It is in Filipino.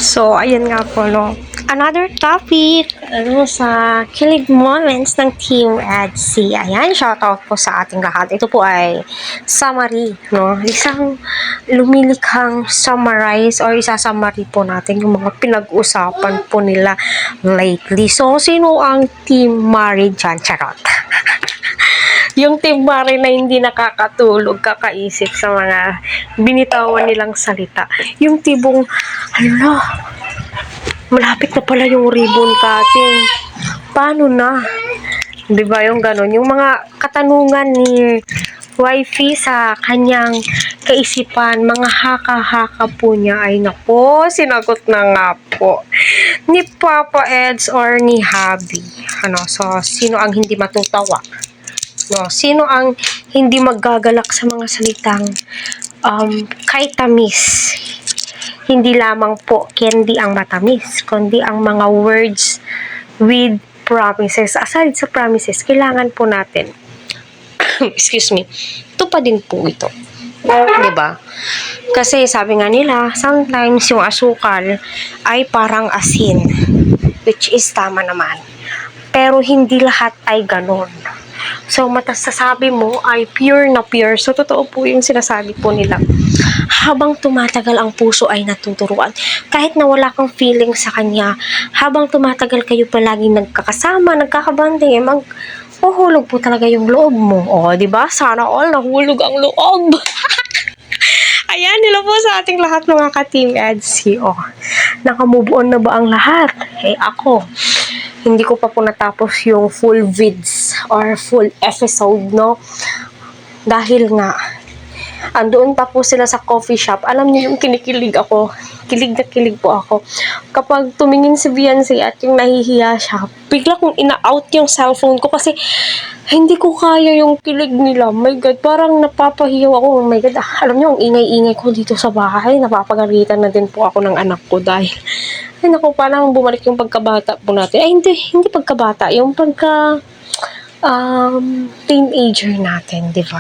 So, ayan nga po, no. Another topic, sa kilig moments ng Team EDC. Ayan, shoutout po sa ating lahat. Ito po ay summary, no. Isang lumilikhang summarize or isasummary po natin yung mga pinag-usapan po nila lately. So, sino ang Team Mari dyan? Charot. Yung Team Mari na hindi nakakatulog, kakaisip sa mga binitawan nilang salita. Yung tibong, hala, malapit na pala yung ribbon cutting. Paano na? Diba yung ganon? Yung mga katanungan ni wifey sa kanyang kaisipan, mga haka-haka po niya ay nako, sinagot na nga po ni Papa Eds or ni Habi. So, sino ang hindi matutawa? No, sino ang hindi maggagalak sa mga salitang kahit tamis? Hindi lamang po candy ang matamis, kundi ang mga words with promises. Aside sa promises, kailangan po natin excuse me, tupadin po ito. Diba? Kasi sabi nga nila, sometimes yung asukal ay parang asin, which is tama naman. Pero hindi lahat ay ganon. So, matasasabi mo ay pure na pure. So, totoo po yung sinasabi po nila. Habang tumatagal ang puso ay natuturuan. Kahit na wala kang feeling sa kanya, habang tumatagal kayo palaging nagkakasama, nagkakabanding, mahuhulog po talaga yung loob mo. O, diba? Sana all nahulog ang loob. Ayan, nila po sa ating lahat mga ka-Team EDC. O, naka-move on na ba ang lahat? Ako, hindi ko pa po natapos yung full vids or full episode, no? Dahil nga, andoon pa po sila sa coffee shop. Alam niyo yung kinikilig ako. Kilig na kilig po ako. Kapag tumingin si Beyonce at yung nahihiya siya, bigla kong ina-out yung cellphone ko kasi hindi ko kaya yung kilig nila. My God, parang napapahiyaw ako. Oh my God, alam niyo, ang ingay-ingay ko dito sa bahay. Napapagalitan na din po ako ng anak ko dahil ay naku, parang bumalik yung pagkabata po natin. Ay, hindi pagkabata. Yung pagka teenager natin, di ba?